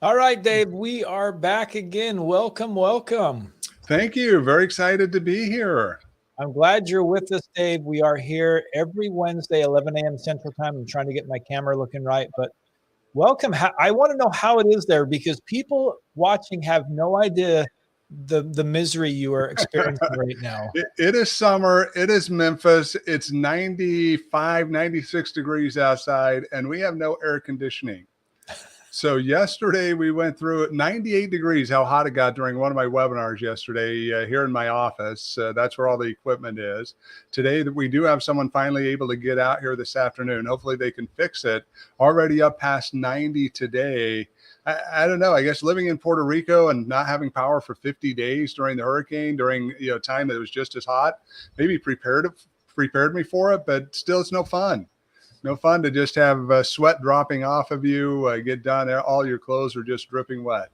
All right, Dave, we are back again. Welcome, welcome. Thank you. Very excited to be here. I'm glad you're with us, Dave. We are here every Wednesday, 11 a.m. Central Time. I'm trying to get my camera looking right, but welcome. I want to know how it is there because people watching have no idea the misery you are experiencing right now. It is summer. It is Memphis. It's 95, 96 degrees outside, and we have no air conditioning. So yesterday we went through 98 degrees, how hot it got during one of my webinars yesterday here in my office. That's where all the equipment is. Today we do have someone finally able to get out here this afternoon. Hopefully they can fix it. Already up past 90 today. I don't know. I guess living in Puerto Rico and not having power for 50 days during the hurricane, during time that it was just as hot, maybe prepared me for it, but still it's no fun. No fun to just have sweat dropping off of you, get done, all your clothes are just dripping wet.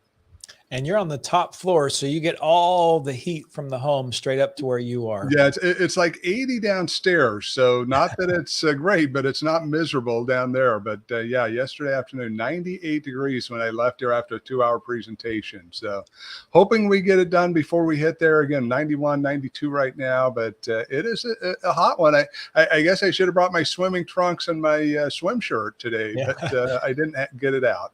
And you're on the top floor, so you get all the heat from the home straight up to where you are. Yeah, it's like 80 downstairs. So not that it's great, but it's not miserable down there. But yeah, yesterday afternoon, 98 degrees when I left here after a 2-hour presentation. So hoping we get it done before we hit there again, 91, 92 right now. But it is a hot one. I guess I should have brought my swimming trunks and my swim shirt today, yeah. But I didn't get it out.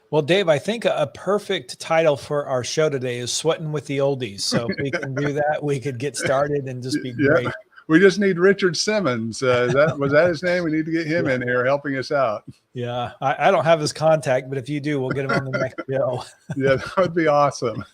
Well, Dave, I think a perfect title for our show today is Sweating with the Oldies. So if we can do that, we could get started and just be great. We just need Richard Simmons. Was that his name? We need to get him in here helping us out. Yeah, I don't have his contact, but if you do, we'll get him on the next show. Yeah, that would be awesome.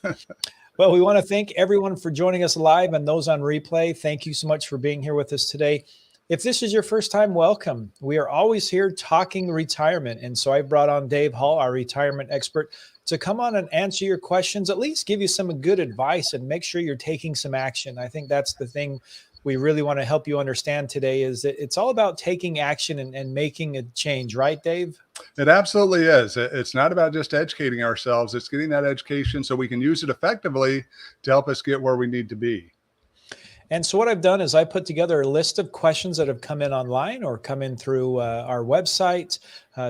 Well, we want to thank everyone for joining us live and those on replay. Thank you so much for being here with us today. If this is your first time, welcome. We are always here talking retirement. And so I brought on Dave Hall, our retirement expert, to come on and answer your questions, at least give you some good advice and make sure you're taking some action. I think that's the thing we really want to help you understand today is that it's all about taking action and making a change. Right, Dave? It absolutely is. It's not about just educating ourselves. It's getting that education so we can use it effectively to help us get where we need to be. And so what I've done is I put together a list of questions that have come in online or come in through our website,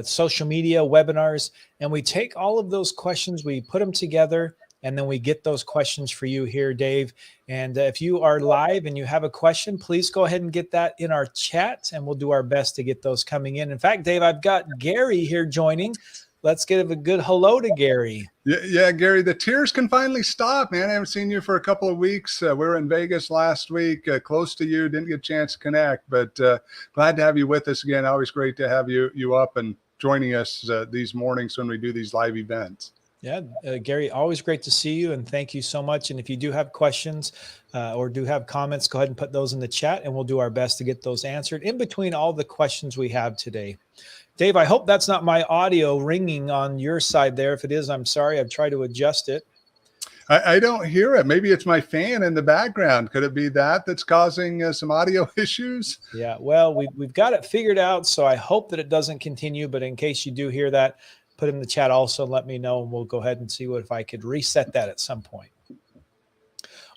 social media, webinars, and we take all of those questions, we put them together, and then we get those questions for you here, Dave. And if you are live and you have a question, please go ahead and get that in our chat, and we'll do our best to get those coming in. In fact, Dave, I've got Gary here joining. Let's give a good hello to Gary. Yeah, Gary, the tears can finally stop, man. I haven't seen you for a couple of weeks. We were in Vegas last week, close to you. Didn't get a chance to connect, but glad to have you with us again. Always great to have you up and joining us these mornings when we do these live events. Yeah, Gary, always great to see you, and thank you so much. And if you do have questions or do have comments, go ahead and put those in the chat, and we'll do our best to get those answered in between all the questions we have today. Dave, I hope that's not my audio ringing on your side there. If it is, I'm sorry. I've tried to adjust it. I don't hear it. Maybe it's my fan in the background. Could it be that's causing some audio issues? Yeah, well, we've got it figured out, so I hope that it doesn't continue. But in case you do hear that, put it in the chat also and let me know, and we'll go ahead and see if I could reset that at some point.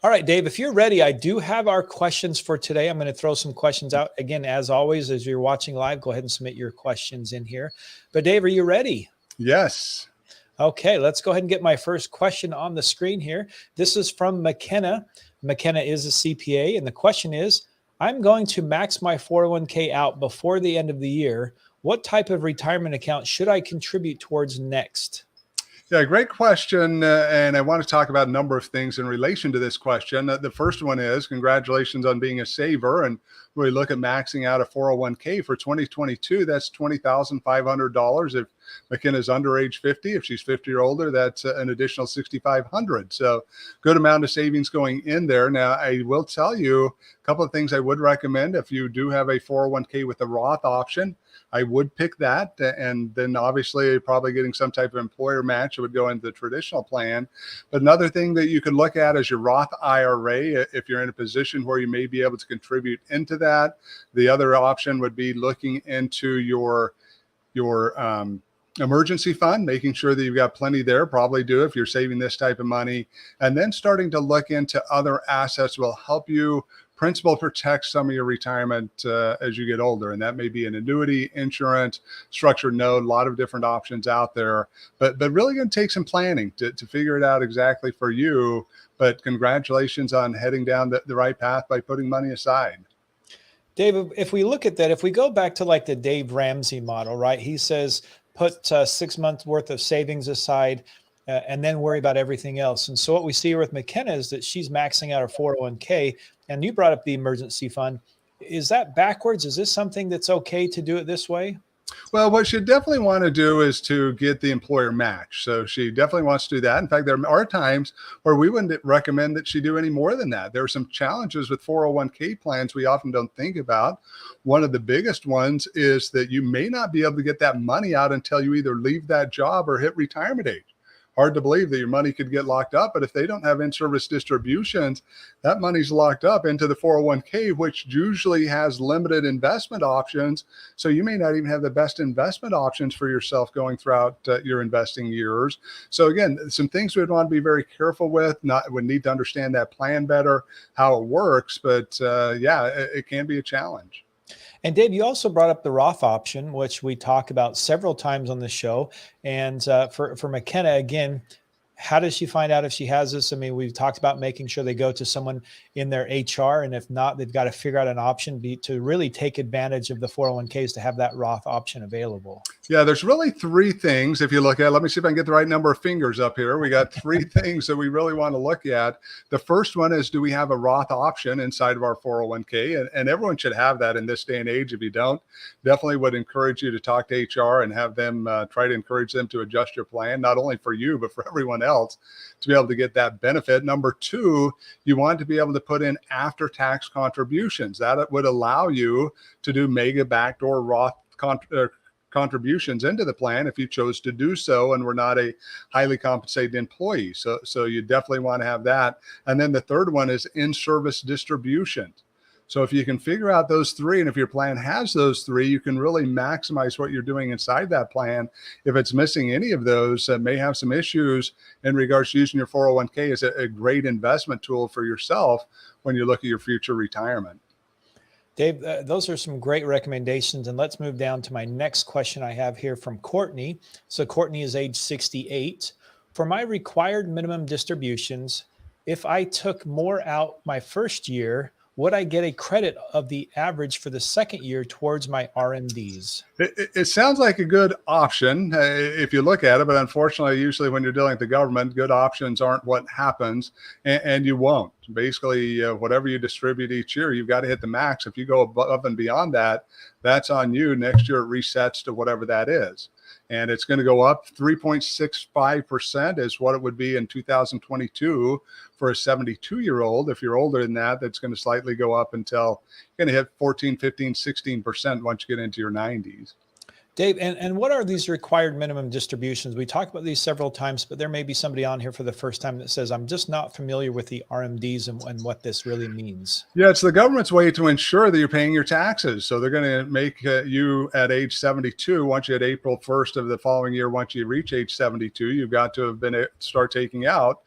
All right, Dave, if you're ready, I do have our questions for today. I'm going to throw some questions out. Again, as always, as you're watching live, go ahead and submit your questions in here. But Dave, are you ready? Yes. Okay, let's go ahead and get my first question on the screen here. This is from McKenna. McKenna is a CPA, and the question is, I'm going to max my 401k out before the end of the year. What type of retirement account should I contribute towards next? Yeah, great question. And I want to talk about a number of things in relation to this question. The first one is congratulations on being a saver. And when we look at maxing out a 401k for 2022, that's $20,500. If McKenna's under age 50, if she's 50 or older, that's an additional $6,500. So good amount of savings going in there. Now, I will tell you a couple of things I would recommend. If you do have a 401k with a Roth option, I would pick that. And then obviously probably getting some type of employer match would go into the traditional plan. But another thing that you could look at is your Roth IRA. If you're in a position where you may be able to contribute into that, the other option would be looking into your emergency fund, making sure that you've got plenty there, probably do if you're saving this type of money, and then starting to look into other assets will help you principal protects some of your retirement as you get older. And that may be an annuity, insurance, structured note, a lot of different options out there. But really going to take some planning to figure it out exactly for you. But congratulations on heading down the right path by putting money aside. David, if we look at that, if we go back to like the Dave Ramsey model, right? He says put 6 months worth of savings aside and then worry about everything else. And so what we see here with McKenna is that she's maxing out her 401k. And you brought up the emergency fund. Is that backwards? Is this something that's okay to do it this way? Well, what she definitely want to do is to get the employer match. So she definitely wants to do that. In fact, there are times where we wouldn't recommend that she do any more than that. There are some challenges with 401k plans we often don't think about. One of the biggest ones is that you may not be able to get that money out until you either leave that job or hit retirement age. Hard to believe that your money could get locked up, but if they don't have in-service distributions, that money's locked up into the 401k, which usually has limited investment options. So you may not even have the best investment options for yourself going throughout your investing years. So again, some things we'd want to be very careful with. Would need to understand that plan better, how it works. But yeah, it can be a challenge. And Dave, you also brought up the Roth option, which we talk about several times on the show. And for McKenna, again, how does she find out if she has this? I mean, we've talked about making sure they go to someone in their HR. And if not, they've got to figure out an option to really take advantage of the 401ks to have that Roth option available. Yeah, there's really three things if you look at. Let me see if I can get the right number of fingers up here. We got three things that we really want to look at. The first one is, do we have a Roth option inside of our 401k? And everyone should have that in this day and age. If you don't, definitely would encourage you to talk to HR and have them try to encourage them to adjust your plan, not only for you, but for everyone else to be able to get that benefit. Number two, you want to be able to put in after-tax contributions. That would allow you to do mega backdoor Roth contributions into the plan if you chose to do so and were not a highly compensated employee. So you definitely want to have that. And then the third one is in-service distributions. So if you can figure out those three, and if your plan has those three, you can really maximize what you're doing inside that plan. If it's missing any of those, may have some issues in regards to using your 401k as a great investment tool for yourself when you look at your future retirement. Dave, those are some great recommendations. And let's move down to my next question I have here from Courtney. So Courtney is age 68. For my required minimum distributions, if I took more out my first year, would I get a credit of the average for the second year towards my RMDs? It sounds like a good option if you look at it, but unfortunately, usually when you're dealing with the government, good options aren't what happens, and you won't. Basically, whatever you distribute each year, you've got to hit the max. If you go above and beyond that, that's on you. Next year, it resets to whatever that is. And it's going to go up 3.65% is what it would be in 2022 for a 72-year-old. If you're older than that, that's going to slightly go up until you're going to hit 14, 15, 16% once you get into your 90s. Dave, and what are these required minimum distributions? We talked about these several times, but there may be somebody on here for the first time that says, I'm just not familiar with the RMDs and what this really means. Yeah, it's the government's way to ensure that you're paying your taxes. So they're going to make you at age 72, once you hit April 1st of the following year, once you reach age 72, you've got to have been start taking out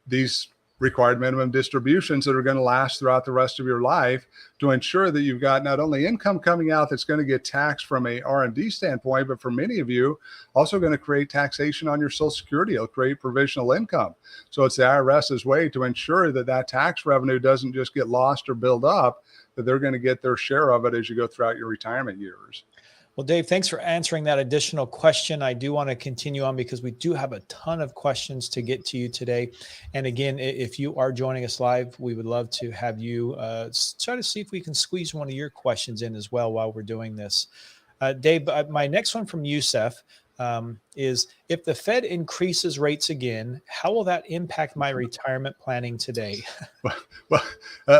these required minimum distributions that are going to last throughout the rest of your life to ensure that you've got not only income coming out that's going to get taxed from a R&D standpoint, but for many of you, also going to create taxation on your Social Security. It'll create provisional income. So it's the IRS's way to ensure that that tax revenue doesn't just get lost or build up, that they're going to get their share of it as you go throughout your retirement years. Well, Dave, thanks for answering that additional question. I do want to continue on because we do have a ton of questions to get to you today. And again, if you are joining us live, we would love to have you try to see if we can squeeze one of your questions in as well while we're doing this. Dave, my next one from Youssef is, if the Fed increases rates again, how will that impact my retirement planning today? Well,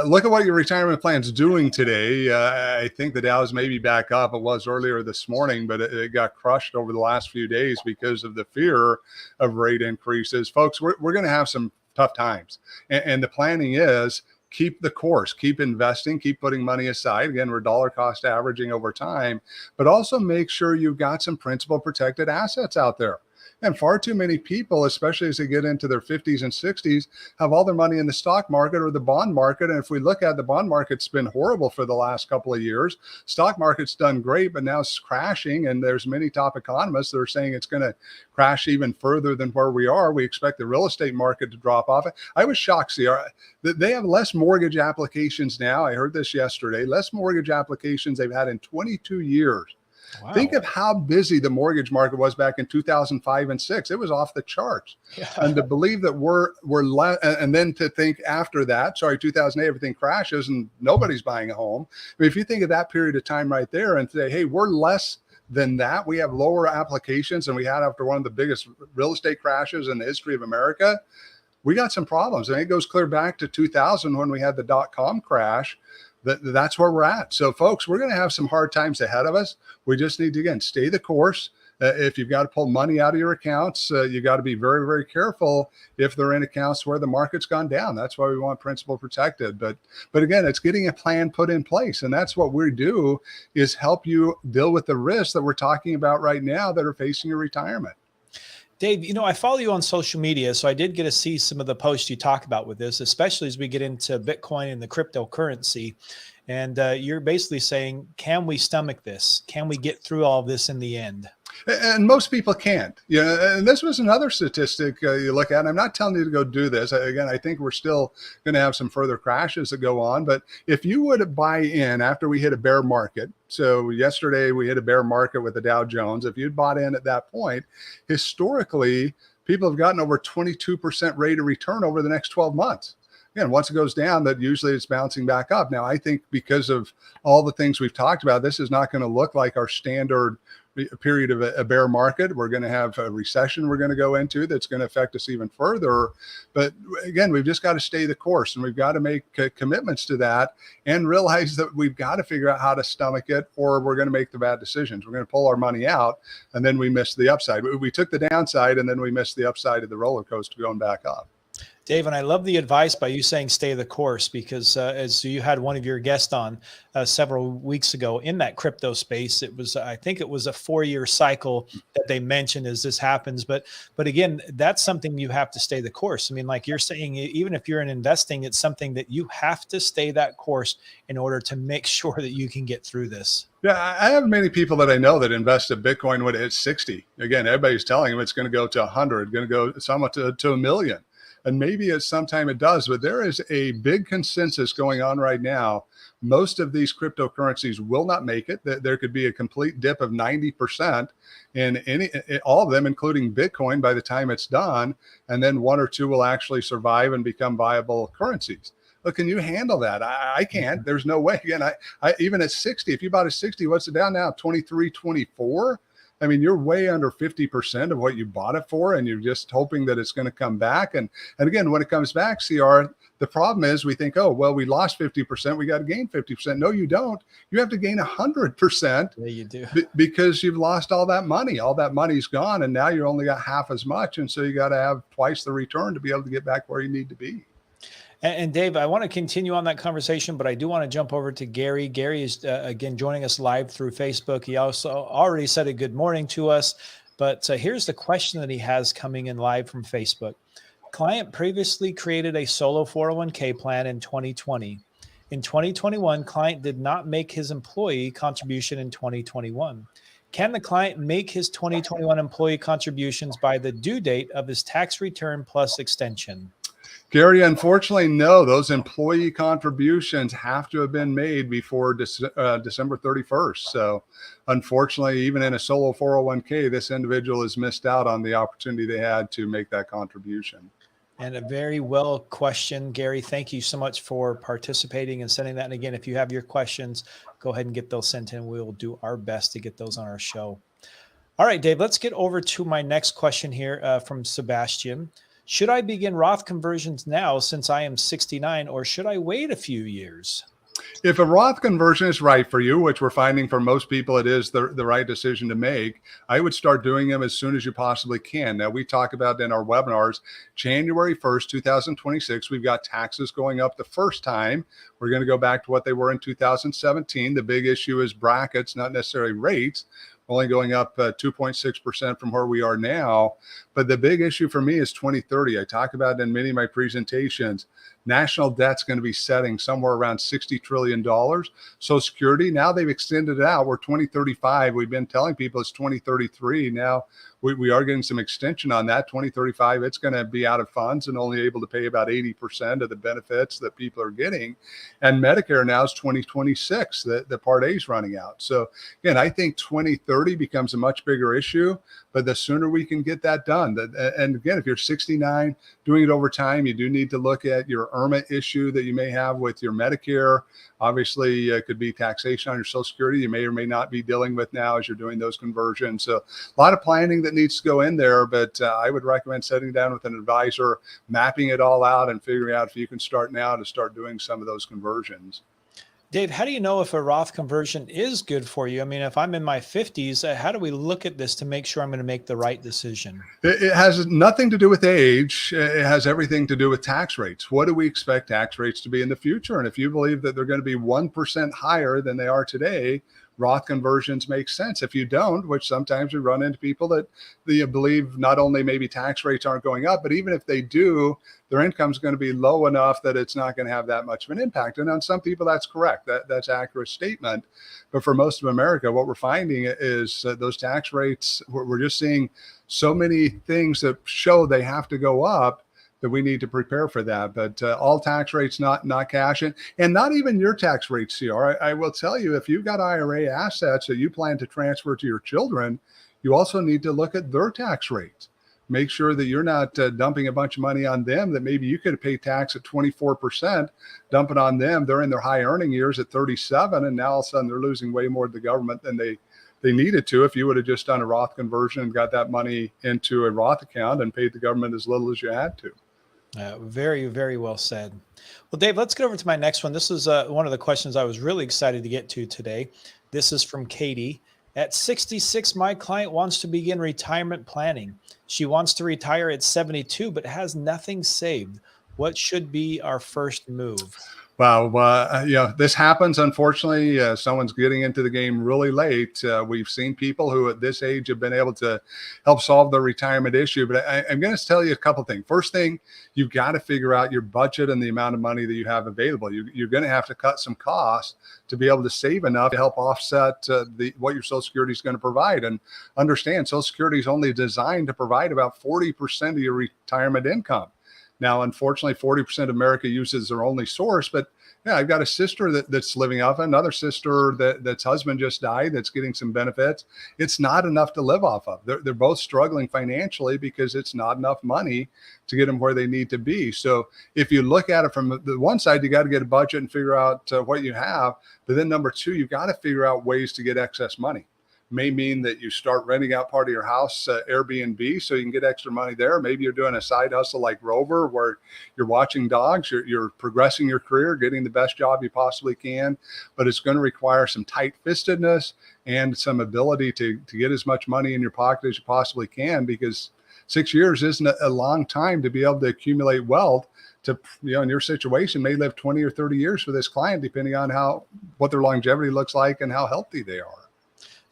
look at what your retirement plan is doing today. I think the Dow's maybe back up. It was earlier this morning, but it got crushed over the last few days because of the fear of rate increases. Folks, we're going to have some tough times. And the planning is, keep the course, keep investing, keep putting money aside. Again, we're dollar cost averaging over time, but also make sure you've got some principal protected assets out there. And far too many people, especially as they get into their 50s and 60s, have all their money in the stock market or the bond market. And if we look at the bond market's been horrible for the last couple of years. Stock market's done great, but now it's crashing. And there's many top economists that are saying it's going to crash even further than where we are. We expect the real estate market to drop off. I was shocked, CR. They have less mortgage applications now. I heard this yesterday, less mortgage applications they've had in 22 years. Wow. Think of how busy the mortgage market was back in 2005 and 6. It was off the charts. Yeah. And to believe that we're and then to think after that, 2008, everything crashes and nobody's buying a home. I mean, if you think of that period of time right there and say, hey, we're less than that, we have lower applications than we had after one of the biggest real estate crashes in the history of America, we got some problems. And it goes clear back to 2000 when we had the dot-com crash. That's where we're at. So, folks, we're going to have some hard times ahead of us. We just need to, again, stay the course. If you've got to pull money out of your accounts, you got to be very, very careful if they're in accounts where the market's gone down. That's why we want principal protected. But again, it's getting a plan put in place. And that's what we do, is help you deal with the risks that we're talking about right now that are facing your retirement. Dave, I follow you on social media, so I did get to see some of the posts you talk about with this, especially as we get into Bitcoin and the cryptocurrency. And you're basically saying, can we stomach this? Can we get through all of this in the end? And most people can't. And this was another statistic you look at. And I'm not telling you to go do this. Again, I think we're still going to have some further crashes that go on. But if you would buy in after we hit a bear market, so yesterday we hit a bear market with the Dow Jones, if you'd bought in at that point, historically, people have gotten over 22% rate of return over the next 12 months. Again, once it goes down, that usually it's bouncing back up. Now, I think because of all the things we've talked about, this is not going to look like our standard period of a bear market. We're going to have a recession we're going to go into that's going to affect us even further. But again, we've just got to stay the course, and we've got to make commitments to that and realize that we've got to figure out how to stomach it, or we're going to make the bad decisions. We're going to pull our money out, and then we miss the upside. We took the downside, and then we missed the upside of the roller coaster going back up. Dave, and I love the advice by you saying stay the course, because as you had one of your guests on several weeks ago in that crypto space, I think it was a 4-year cycle that they mentioned as this happens. But again, that's something you have to stay the course. I mean, like you're saying, even if you're in investing, it's something that you have to stay that course in order to make sure that you can get through this. Yeah, I have many people that I know that invest in Bitcoin when it hits 60. Again, everybody's telling them it's going to go to 100, going to go somewhat to $1 million. And maybe at some time it does, but there is a big consensus going on right now. Most of these cryptocurrencies will not make it. There could be a complete dip of 90% in all of them, including Bitcoin, by the time it's done. And then 1 or 2 will actually survive and become viable currencies. Look, can you handle that? I can't. There's no way. Again, I even at 60, if you bought a 60, what's it down now? 23, 24? I mean, you're way under 50% of what you bought it for, and you're just hoping that it's going to come back. And again, when it comes back, CR, the problem is we think, oh, well, we lost 50%. We got to gain 50%. No, you don't. You have to gain 100%. Yeah, you do. Because you've lost all that money. All that money's gone, and now you only got half as much. And so you got to have twice the return to be able to get back where you need to be. And Dave, I want to continue on that conversation, but I do want to jump over to Gary. Gary is, again, joining us live through Facebook. He also already said a good morning to us, but here's the question that he has coming in live from Facebook. Client previously created a solo 401k plan in 2020. In 2021, client did not make his employee contribution in 2021. Can the client make his 2021 employee contributions by the due date of his tax return plus extension? Gary, unfortunately, no. Those employee contributions have to have been made before December 31st. So unfortunately, even in a solo 401k, this individual has missed out on the opportunity they had to make that contribution. And a very well question, Gary. Thank you so much for participating and sending that. And again, if you have your questions, go ahead and get those sent in. We will do our best to get those on our show. All right, Dave, let's get over to my next question here from Sebastian. Should I begin Roth conversions now since I am 69, or should I wait a few years? If a Roth conversion is right for you, which we're finding for most people it is the right decision to make, I would start doing them as soon as you possibly can. Now, we talk about in our webinars, January 1st, 2026, we've got taxes going up the first time. We're going to go back to what they were in 2017. The big issue is brackets, not necessarily rates. only going up 2.6% from where we are now. But the big issue for me is 2030. I talk about it in many of my presentations. National debt's going to be setting somewhere around $60 trillion. Social Security, now they've extended it out. We're 2035. We've been telling people it's 2033. Now we are getting some extension on that. 2035, it's going to be out of funds and only able to pay about 80% of the benefits that people are getting. And Medicare now is 2026. The Part A is running out. So again, I think 2030 becomes a much bigger issue, but the sooner we can get that done. And again, if you're 69, doing it over time, you do need to look at your IRMA issue that you may have with your Medicare. Obviously, it could be taxation on your Social Security you may or may not be dealing with now as you're doing those conversions. So a lot of planning that needs to go in there, but I would recommend sitting down with an advisor, mapping it all out and figuring out if you can start now to start doing some of those conversions. Dave, how do you know if a Roth conversion is good for you? I mean, if I'm in my 50s, how do we look at this to make sure I'm going to make the right decision? It has nothing to do with age. It has everything to do with tax rates. What do we expect tax rates to be in the future? And if you believe that they're going to be 1% higher than they are today, Roth conversions make sense. If you don't, which sometimes we run into people that you believe not only maybe tax rates aren't going up, but even if they do, their income is going to be low enough that it's not going to have that much of an impact. And on some people, that's correct. That's an accurate statement. But for most of America, what we're finding is those tax rates, we're just seeing so many things that show they have to go up that we need to prepare for that. But all tax rates, not cash, and not even your tax rate, CR. I will tell you, if you've got IRA assets that you plan to transfer to your children, you also need to look at their tax rates. Make sure that you're not dumping a bunch of money on them that maybe you could pay tax at 24%, dump it on them. They're in their high earning years at 37, and now all of a sudden they're losing way more to the government than they needed to if you would have just done a Roth conversion and got that money into a Roth account and paid the government as little as you had to. Very, very well said. Well, Dave, let's get over to my next one. This is one of the questions I was really excited to get to today. This is from Katie. At 66, my client wants to begin retirement planning. She wants to retire at 72, but has nothing saved. What should be our first move? Wow. This happens. Unfortunately, someone's getting into the game really late. We've seen people who at this age have been able to help solve the retirement issue. But I'm going to tell you a couple things. First thing, you've got to figure out your budget and the amount of money that you have available. You're going to have to cut some costs to be able to save enough to help offset what your Social Security is going to provide. And understand, Social Security is only designed to provide about 40% of your retirement income. Now, unfortunately, 40% of America uses their only source, but yeah, I've got a sister that's living off another sister that's husband just died that's getting some benefits. It's not enough to live off of. They're both struggling financially because it's not enough money to get them where they need to be. So if you look at it from the one side, you got to get a budget and figure out what you have. But then number two, you've got to figure out ways to get excess money. May mean that you start renting out part of your house, Airbnb, so you can get extra money there. Maybe you're doing a side hustle like Rover, where you're watching dogs, you're progressing your career, getting the best job you possibly can, but it's going to require some tight-fistedness and some ability to get as much money in your pocket as you possibly can, because 6 years isn't a long time to be able to accumulate wealth. To, in your situation, may live 20 or 30 years for this client, depending on what their longevity looks like and how healthy they are.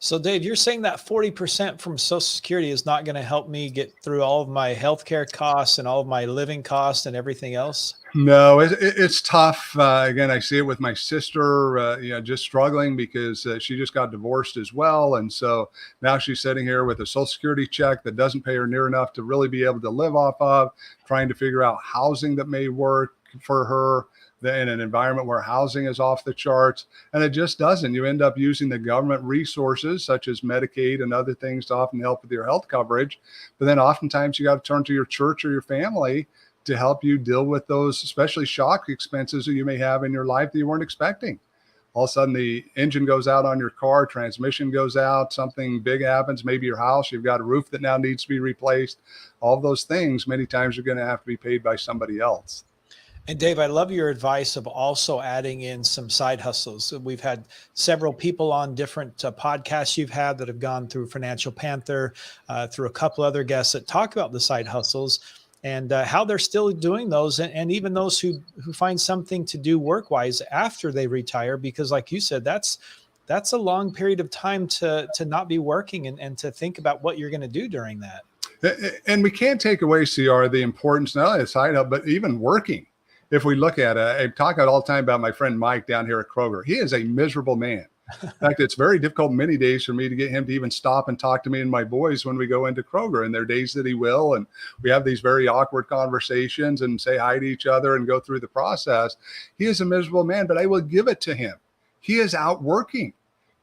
So, Dave, you're saying that 40% from Social Security is not going to help me get through all of my healthcare costs and all of my living costs and everything else? No, it's tough. Again, I see it with my sister, just struggling because she just got divorced as well. And so now she's sitting here with a Social Security check that doesn't pay her near enough to really be able to live off of, trying to figure out housing that may work for her in an environment where housing is off the charts, and it just doesn't. You end up using the government resources such as Medicaid and other things to often help with your health coverage. But then oftentimes you got to turn to your church or your family to help you deal with those, especially shock expenses that you may have in your life that you weren't expecting. All of a sudden the engine goes out on your car, transmission goes out, something big happens, maybe your house, you've got a roof that now needs to be replaced. All of those things, many times you're going to have to be paid by somebody else. And Dave, I love your advice of also adding in some side hustles. We've had several people on different podcasts you've had that have gone through Financial Panther, through a couple other guests that talk about the side hustles and how they're still doing those. And even those who find something to do work-wise after they retire, because like you said, that's that's a long period of time to not be working and to think about what you're going to do during that. And we can't take away, CR, the importance not only of side hustle, but even working. If we look at it, I talk all the time about my friend Mike down here at Kroger. He is a miserable man. In fact, it's very difficult many days for me to get him to even stop and talk to me and my boys when we go into Kroger. And there are days that he will. And we have these very awkward conversations and say hi to each other and go through the process. He is a miserable man, but I will give it to him. He is out working.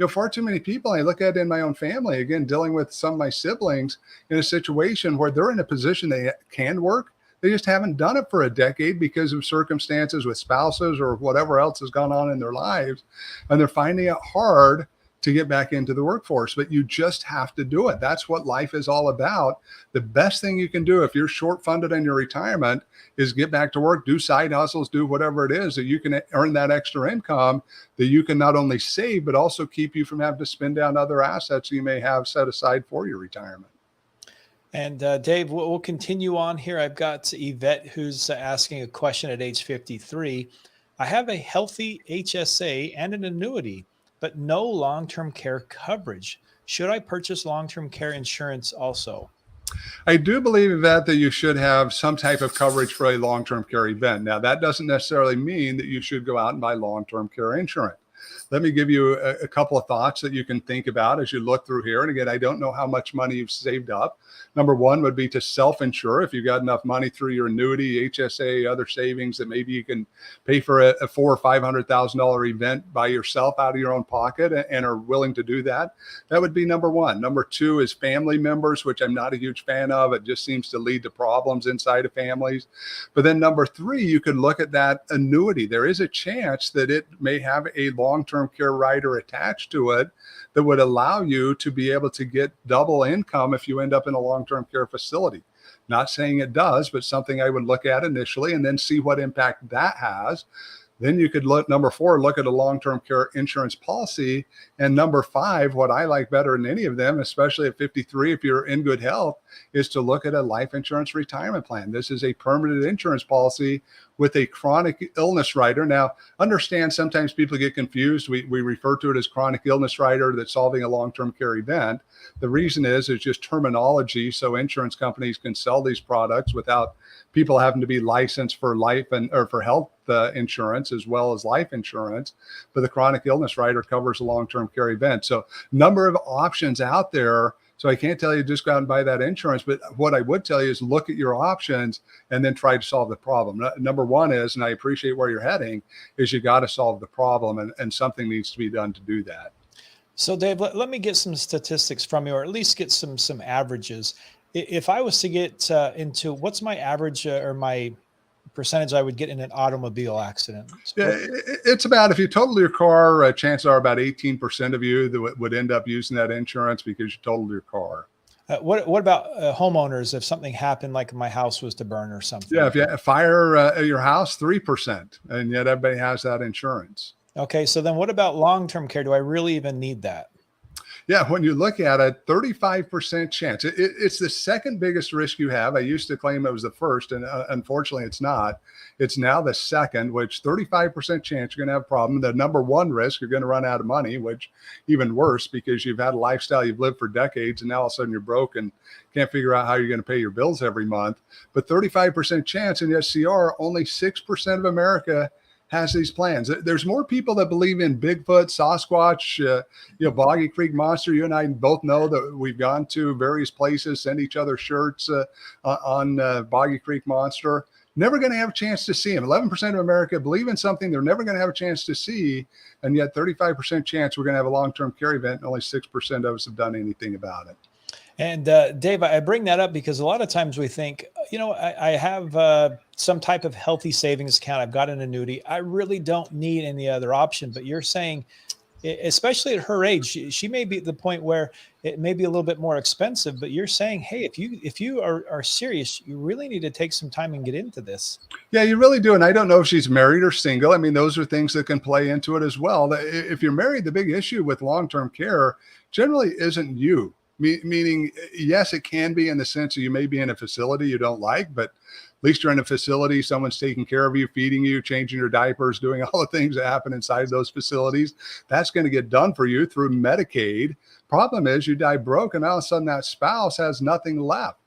Far too many people, I look at it in my own family, again, dealing with some of my siblings in a situation where they're in a position they can work. They just haven't done it for a decade because of circumstances with spouses or whatever else has gone on in their lives. And they're finding it hard to get back into the workforce, but you just have to do it. That's what life is all about. The best thing you can do if you're short funded in your retirement is get back to work, do side hustles, do whatever it is that you can earn that extra income that you can not only save, but also keep you from having to spend down other assets you may have set aside for your retirement. And Dave, we'll continue on here. I've got Yvette who's asking a question at age 53. I have a healthy HSA and an annuity, but no long-term care coverage. Should I purchase long-term care insurance also? I do believe that you should have some type of coverage for a long-term care event. Now, that doesn't necessarily mean that you should go out and buy long-term care insurance. Let me give you a couple of thoughts that you can think about as you look through here. And again, I don't know how much money you've saved up. Number one would be to self-insure. If you've got enough money through your annuity, HSA, other savings that maybe you can pay for a $400,000 or $500,000 event by yourself out of your own pocket and are willing to do that. That would be number one. Number two is family members, which I'm not a huge fan of. It just seems to lead to problems inside of families. But then number three, you could look at that annuity. There is a chance that it may have a long-term care rider attached to it that would allow you to be able to get double income if you end up in a long-term care facility. Not saying it does, but something I would look at initially and then see what impact that has. Then you could look, number four, look at a long-term care insurance policy. And number five, what I like better than any of them, especially at 53, if you're in good health, is to look at a life insurance retirement plan. This is a permanent insurance policy with a chronic illness rider. Now, understand sometimes people get confused. We refer to it as chronic illness rider that's solving a long-term care event. The reason is just terminology. So insurance companies can sell these products without people having to be licensed for life or for health insurance as well as life insurance. But the chronic illness rider covers a long-term care event. So number of options out there. So I can't tell you just go out and buy that insurance, but what I would tell you is look at your options and then try to solve the problem. Number one is, and I appreciate where you're heading, is you got to solve the problem and something needs to be done to do that. So Dave, let me get some statistics from you, or at least get some averages. If I was to get into what's my average or my percentage I would get in an automobile accident? Yeah, it's about, if you totaled your car, chances are about 18% of you that would end up using that insurance because you totaled your car. What about homeowners? If something happened, like my house was to burn or something? Yeah, if you have a fire at your house, 3%, and yet everybody has that insurance. Okay, so then what about long-term care? Do I really even need that? Yeah, when you look at it, 35% chance. It's the second biggest risk you have. I used to claim it was the first, and unfortunately it's not. It's now the second, which 35% chance you're going to have a problem. The number one risk, you're going to run out of money, which even worse because you've had a lifestyle you've lived for decades and now all of a sudden you're broke and can't figure out how you're going to pay your bills every month. But 35% chance, and yet CR, only 6% of America has these plans. There's more people that believe in Bigfoot, Sasquatch, Boggy Creek Monster. You and I both know that we've gone to various places, send each other shirts on Boggy Creek Monster. Never going to have a chance to see him. 11% of America believe in something they're never going to have a chance to see, and yet 35% chance we're going to have a long-term care event, and only 6% of us have done anything about it. And Dave, I bring that up because a lot of times we think, I have some type of healthy savings account. I've got an annuity. I really don't need any other option. But you're saying, especially at her age, she may be at the point where it may be a little bit more expensive. But you're saying, hey, if you are serious, you really need to take some time and get into this. Yeah, you really do. And I don't know if she's married or single. I mean, those are things that can play into it as well. If you're married, the big issue with long-term care generally isn't you. Meaning, yes, it can be in the sense that you may be in a facility you don't like, but least you're in a facility. Someone's taking care of you, feeding you, changing your diapers, doing all the things that happen inside those facilities. That's going to get done for you through Medicaid. Problem is you die broke and all of a sudden that spouse has nothing left.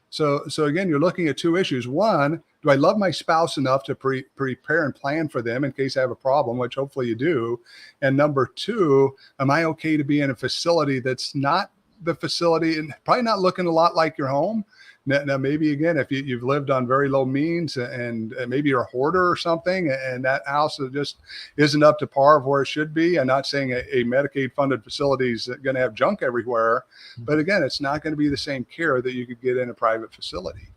So again, you're looking at two issues. One, do I love my spouse enough to prepare and plan for them in case I have a problem, which hopefully you do? And number two, am I okay to be in a facility that's not the facility and probably not looking a lot like your home? Now maybe again, if you've lived on very low means and maybe you're a hoarder or something, and that house just isn't up to par of where it should be. I'm not saying a Medicaid funded facility is going to have junk everywhere, but again, it's not going to be the same care that you could get in a private facility.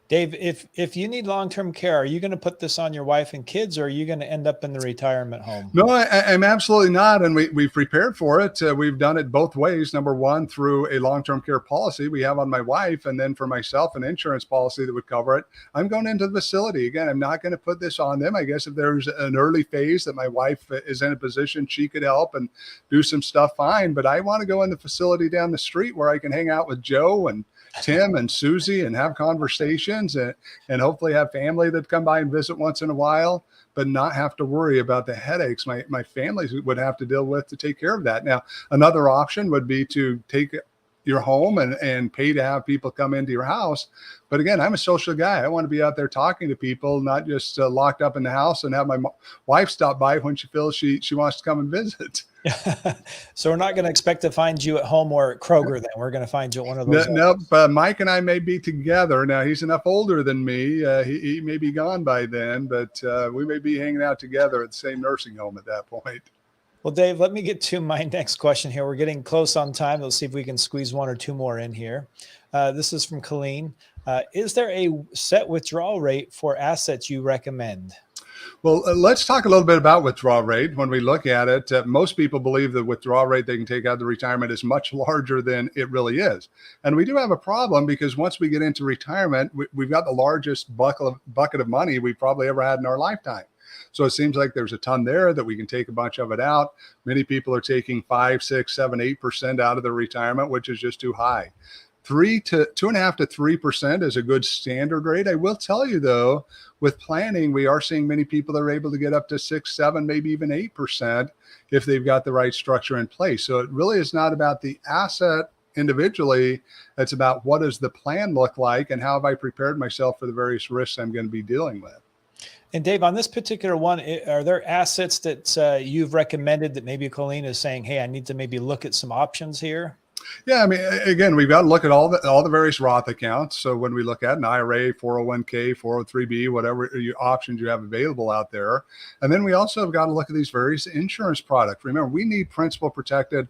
Dave, if you need long-term care, are you going to put this on your wife and kids, or are you going to end up in the retirement home? No, I'm absolutely not. And we've prepared for it. We've done it both ways. Number one, through a long-term care policy we have on my wife, and then for myself, an insurance policy that would cover it. I'm going into the facility. Again, I'm not going to put this on them. I guess if there's an early phase that my wife is in a position she could help and do some stuff, fine. But I want to go in the facility down the street where I can hang out with Joe and Tim and Susie and have conversations and hopefully have family that come by and visit once in a while, but not have to worry about the headaches my families would have to deal with to take care of that. Now, another option would be to take your home and pay to have people come into your house. But again, I'm a social guy. I want to be out there talking to people, not just locked up in the house and have my wife stop by when she feels she wants to come and visit. So we're not going to expect to find you at home or at Kroger then. We're going to find you at one of those. Nope. Mike and I may be together. Now, he's enough older than me. He may be gone by then, but we may be hanging out together at the same nursing home at that point. Well, Dave, let me get to my next question here. We're getting close on time. Let's see if we can squeeze one or two more in here. This is from Colleen. Is there a set withdrawal rate for assets you recommend? Well, let's talk a little bit about withdrawal rate. When we look at it, most people believe the withdrawal rate they can take out of the retirement is much larger than it really is. And we do have a problem because once we get into retirement, we've got the largest bucket of money we've probably ever had in our lifetime. So it seems like there's a ton there that we can take a bunch of it out. Many people are taking 5, 6, 7, 8% out of their retirement, which is just too high. 2.5 to 3% is a good standard rate. I will tell you though, with planning, we are seeing many people that are able to get up to 6, 7, maybe even 8% if they've got the right structure in place. So it really is not about the asset individually. It's about what does the plan look like and how have I prepared myself for the various risks I'm going to be dealing with. And Dave, on this particular one, are there assets that you've recommended that maybe Colleen is saying, hey, I need to maybe look at some options here? Yeah, I mean, again, we've got to look at all the various Roth accounts. So when we look at an IRA, 401k, 403b, whatever options you have available out there, and then we also have got to look at these various insurance products. Remember, we need principal protected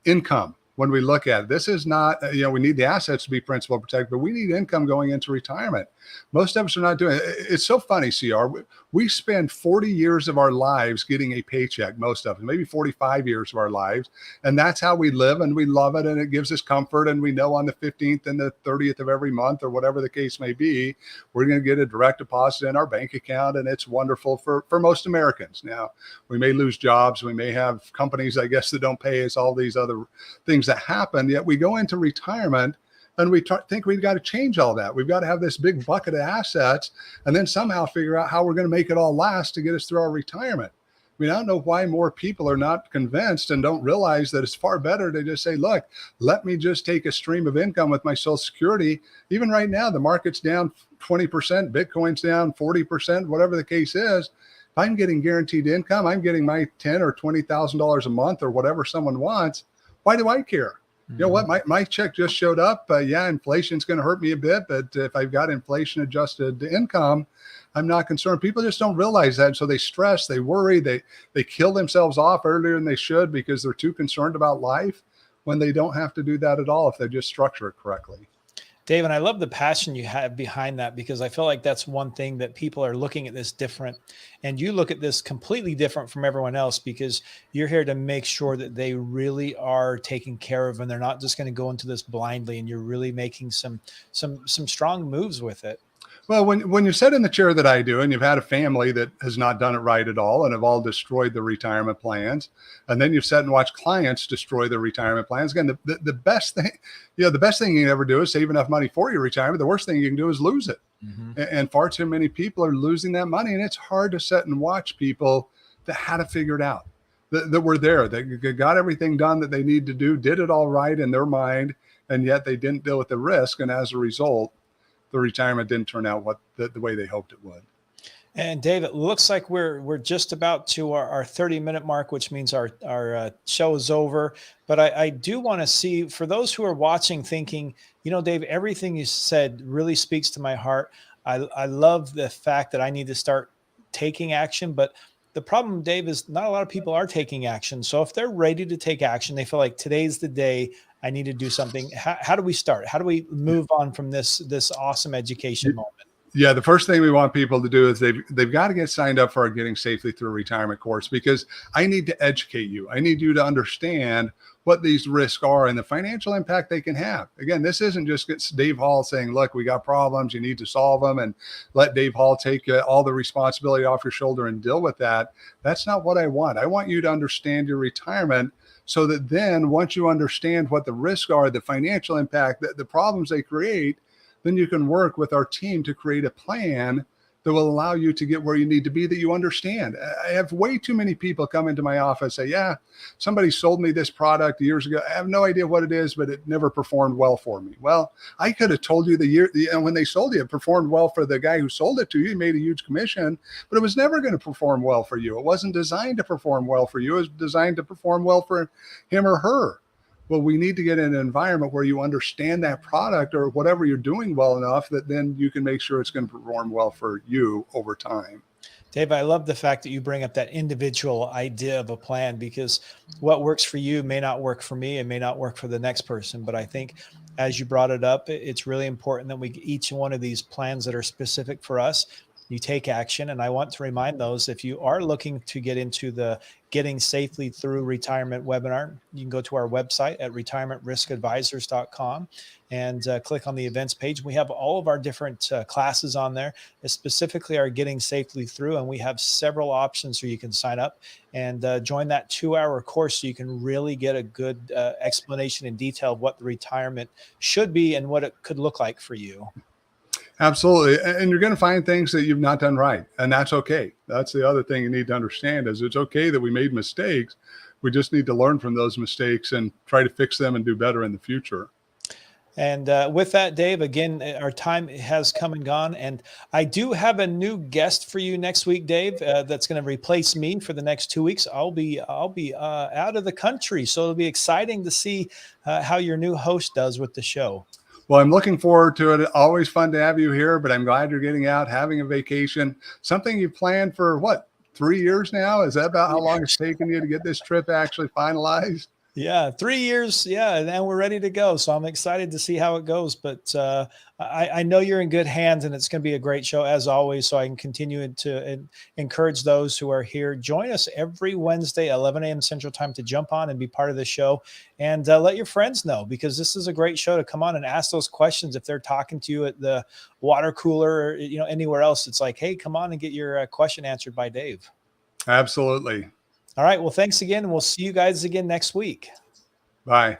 income. When we look at it, this is not, we need the assets to be principal protected, but we need income going into retirement. Most of us are not doing it. It's so funny, CR. We spend 40 years of our lives getting a paycheck, most of us, maybe 45 years of our lives. And that's how we live and we love it. And it gives us comfort. And we know on the 15th and the 30th of every month or whatever the case may be, we're going to get a direct deposit in our bank account. And it's wonderful for most Americans. Now, we may lose jobs. We may have companies, I guess, that don't pay us, all these other things that happen. Yet we go into retirement and we think we've got to change all that. We've got to have this big bucket of assets and then somehow figure out how we're going to make it all last to get us through our retirement. I mean, I don't know why more people are not convinced and don't realize that it's far better to just say, look, let me just take a stream of income with my Social Security. Even right now, the market's down 20%, Bitcoin's down 40%, whatever the case is. If I'm getting guaranteed income, I'm getting my $10,000 or $20,000 a month or whatever someone wants. Why do I care? You know what? My check just showed up. Yeah, inflation's going to hurt me a bit, but if I've got inflation adjusted income, I'm not concerned. People just don't realize that. So they stress, they worry, they kill themselves off earlier than they should because they're too concerned about life when they don't have to do that at all if they just structure it correctly. Dave, and I love the passion you have behind that because I feel like that's one thing that people are looking at this different. And you look at this completely different from everyone else because you're here to make sure that they really are taken care of and they're not just going to go into this blindly and you're really making some strong moves with it. Well, when you sit in the chair that I do, and you've had a family that has not done it right at all, and have all destroyed the retirement plans, and then you've sat and watched clients destroy their retirement plans. Again, the best thing, the best thing you can ever do is save enough money for your retirement. The worst thing you can do is lose it. And far too many people are losing that money, and it's hard to sit and watch people that had to figure it out, that were there, that got everything done that they need to do, did it all right in their mind, and yet they didn't deal with the risk, and as a result, the retirement didn't turn out the way they hoped it would. And Dave, it looks like we're just about to our 30-minute mark, which means our show is over. But I do want to see, for those who are watching thinking, Dave, everything you said really speaks to my heart. I love the fact that I need to start taking action. But the problem, Dave, is not a lot of people are taking action. So if they're ready to take action, they feel like today's the day I need to do something. How do we start? How do we move on from this awesome education moment? Yeah, the first thing we want people to do is they've got to get signed up for our Getting Safely Through Retirement course, because I need to educate you. I need you to understand what these risks are and the financial impact they can have. Again, this isn't just Dave Hall saying, look, we got problems, you need to solve them, and let Dave Hall take all the responsibility off your shoulder and deal with that. That's not what I want. I want you to understand your retirement, so that then once you understand what the risks are, the financial impact, the problems they create, then you can work with our team to create a plan that will allow you to get where you need to be, that you understand. I have way too many people come into my office say, yeah, somebody sold me this product years ago. I have no idea what it is, but it never performed well for me. Well, I could have told you when they sold you, it performed well for the guy who sold it to you. He made a huge commission, but it was never going to perform well for you. It wasn't designed to perform well for you. It was designed to perform well for him or her. Well, we need to get in an environment where you understand that product or whatever you're doing well enough that then you can make sure it's going to perform well for you over time. Dave, I love the fact that you bring up that individual idea of a plan, because what works for you may not work for me and may not work for the next person. But I think as you brought it up, it's really important that we each one of these plans that are specific for us, you take action. And I want to remind those, if you are looking to get into the Getting Safely Through Retirement webinar, you can go to our website at retirementriskadvisors.com and click on the events page. We have all of our different classes on there, specifically our Getting Safely Through, and we have several options so you can sign up and join that 2-hour course so you can really get a good explanation in detail of what the retirement should be and what it could look like for you. Absolutely. And you're going to find things that you've not done right. And that's okay. That's the other thing you need to understand, is it's okay that we made mistakes. We just need to learn from those mistakes and try to fix them and do better in the future. And with that, Dave, again, our time has come and gone. And I do have a new guest for you next week, Dave, that's going to replace me for the next 2 weeks. I'll be out of the country. So it'll be exciting to see how your new host does with the show. Well, I'm looking forward to it. Always fun to have you here, but I'm glad you're getting out, having a vacation, something you planned for 3 years now? Is that about how long it's taken you to get this trip actually finalized? Yeah, 3 years. Yeah, and we're ready to go. So I'm excited to see how it goes. But I know you're in good hands, and it's going to be a great show as always. So I can continue to encourage those who are here. Join us every Wednesday, 11 a.m. Central Time, to jump on and be part of the show. And let your friends know, because this is a great show to come on and ask those questions. If they're talking to you at the water cooler or anywhere else, it's like, hey, come on and get your question answered by Dave. Absolutely. All right. Well, thanks again. And we'll see you guys again next week. Bye.